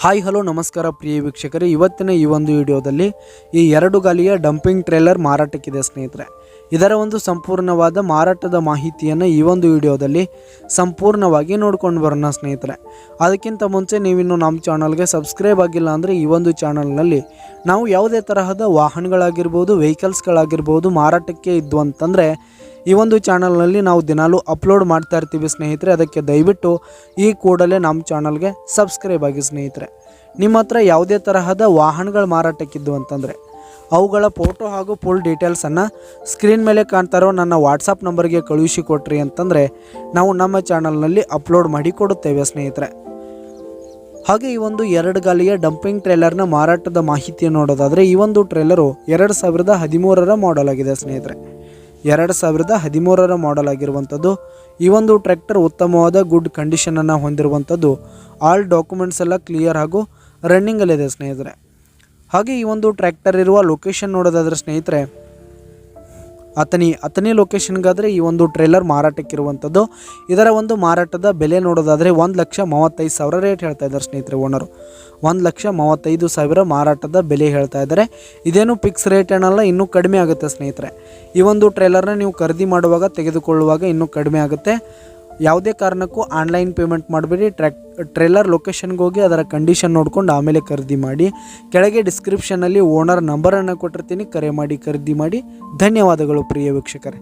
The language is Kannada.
ಹಾಯ್ ಹಲೋ ನಮಸ್ಕಾರ ಪ್ರಿಯ ವೀಕ್ಷಕರೇ, ಇವತ್ತಿನ ಈ ಒಂದು ವಿಡಿಯೋದಲ್ಲಿ ಈ 2 ಗಾಲಿಯ ಡಂಪಿಂಗ್ ಟ್ರೇಲರ್ ಮಾರಾಟಕ್ಕಿದೆ ಸ್ನೇಹಿತರೆ. ಇದರ ಒಂದು ಸಂಪೂರ್ಣವಾದ ಮಾರಾಟದ ಮಾಹಿತಿಯನ್ನು ಈ ಒಂದು ವಿಡಿಯೋದಲ್ಲಿ ಸಂಪೂರ್ಣವಾಗಿ ನೋಡ್ಕೊಂಡು ಬರೋಣ ಸ್ನೇಹಿತರೆ. ಅದಕ್ಕಿಂತ ಮುಂಚೆ ನೀವಿನ್ನು ನಮ್ಮ ಚಾನಲ್ಗೆ ಸಬ್ಸ್ಕ್ರೈಬ್ ಆಗಿಲ್ಲ ಅಂದರೆ ಈ ಒಂದು ಚಾನಲ್ನಲ್ಲಿ ನಾವು ಯಾವುದೇ ತರಹದ ವಾಹನಗಳಾಗಿರ್ಬೋದು, ವೆಹಿಕಲ್ಸ್ಗಳಾಗಿರ್ಬೋದು ಮಾರಾಟಕ್ಕೆ ಇದ್ದು ಅಂತಂದರೆ ಈ ಒಂದು ಚಾನಲ್ನಲ್ಲಿ ನಾವು ದಿನಾಲೂ ಅಪ್ಲೋಡ್ ಮಾಡ್ತಾ ಇರ್ತೀವಿ ಸ್ನೇಹಿತರೆ. ಅದಕ್ಕೆ ದಯವಿಟ್ಟು ಈ ಕೂಡಲೇ ನಮ್ಮ ಚಾನಲ್ಗೆ ಸಬ್ಸ್ಕ್ರೈಬ್ ಆಗಿ ಸ್ನೇಹಿತರೆ. ನಿಮ್ಮ ಹತ್ರ ಯಾವುದೇ ತರಹದ ವಾಹನಗಳು ಮಾರಾಟಕ್ಕಿದ್ದು ಅಂತಂದರೆ ಅವುಗಳ ಫೋಟೋ ಹಾಗೂ ಫುಲ್ ಡೀಟೇಲ್ಸನ್ನು ಸ್ಕ್ರೀನ್ ಮೇಲೆ ಕಾಣ್ತಾರೋ ನನ್ನ ವಾಟ್ಸಪ್ ನಂಬರ್ಗೆ ಕಳುಹಿಸಿ ಕೊಟ್ರಿ ಅಂತಂದರೆ ನಾವು ನಮ್ಮ ಚಾನಲ್ನಲ್ಲಿ ಅಪ್ಲೋಡ್ ಮಾಡಿ ಕೊಡುತ್ತೇವೆ ಸ್ನೇಹಿತರೆ. ಹಾಗೆ ಈ ಒಂದು 2 ಗಾಲಿಯ ಡಂಪಿಂಗ್ ಟ್ರೇಲರ್ನ ಮಾರಾಟದ ಮಾಹಿತಿಯನ್ನು ನೋಡೋದಾದರೆ ಈ ಒಂದು ಟ್ರೇಲರು 2013ರ ಮಾಡೆಲ್ ಆಗಿದೆ ಸ್ನೇಹಿತರೆ. 2013ರ ಮಾಡೆಲ್ ಆಗಿರುವಂಥದ್ದು. ಈ ಒಂದು ಟ್ರ್ಯಾಕ್ಟರ್ ಉತ್ತಮವಾದ ಗುಡ್ ಕಂಡೀಷನನ್ನು ಹೊಂದಿರುವಂಥದ್ದು. ಆಲ್ ಡಾಕ್ಯುಮೆಂಟ್ಸ್ ಎಲ್ಲ ಕ್ಲಿಯರ್ ಹಾಗೂ ರನ್ನಿಂಗಲ್ಲಿದೆ ಸ್ನೇಹಿತರೆ. ಹಾಗೆ ಈ ಒಂದು ಟ್ರ್ಯಾಕ್ಟರ್ ಇರುವ ಲೊಕೇಶನ್ ನೋಡೋದಾದರೆ ಸ್ನೇಹಿತರೆ ಅತನಿ ಲೊಕೇಶನ್ಗಾದರೆ ಈ ಒಂದು ಟ್ರೇಲರ್ ಮಾರಾಟಕ್ಕಿರುವಂಥದ್ದು. ಇದರ ಒಂದು ಮಾರಾಟದ ಬೆಲೆ ನೋಡೋದಾದರೆ 1,35,000 ರೇಟ್ ಹೇಳ್ತಾ ಇದ್ದಾರೆ ಸ್ನೇಹಿತರೆ. ಓನರು 1,35,000 ಮಾರಾಟದ ಬೆಲೆ ಹೇಳ್ತಾ ಇದ್ದಾರೆ. ಇದೇನು ಫಿಕ್ಸ್ ರೇಟ್ ಏನಲ್ಲ, ಇನ್ನೂ ಕಡಿಮೆ ಆಗುತ್ತೆ ಸ್ನೇಹಿತರೆ. ಈ ಒಂದು ಟ್ರೇಲರ್ನ ನೀವು ಖರೀದಿ ಮಾಡುವಾಗ ತೆಗೆದುಕೊಳ್ಳುವಾಗ ಇನ್ನೂ ಕಡಿಮೆ ಆಗುತ್ತೆ. ಯಾವುದೇ ಕಾರಣಕ್ಕೂ ಆನ್ಲೈನ್ ಪೇಮೆಂಟ್ ಮಾಡಬೇಡಿ. ಟ್ರೇಲರ್ ಲೊಕೇಶನ್ಗೆ ಹೋಗಿ ಅದರ ಕಂಡೀಷನ್ ನೋಡ್ಕೊಂಡು ಆಮೇಲೆ ಖರೀದಿ ಮಾಡಿ. ಕೆಳಗೆ ಡಿಸ್ಕ್ರಿಪ್ಷನಲ್ಲಿ ಓನರ್ ನಂಬರನ್ನು ಕೊಟ್ಟಿರ್ತೀನಿ, ಕರೆ ಮಾಡಿ ಖರೀದಿ ಮಾಡಿ. ಧನ್ಯವಾದಗಳು ಪ್ರಿಯ ವೀಕ್ಷಕರೇ.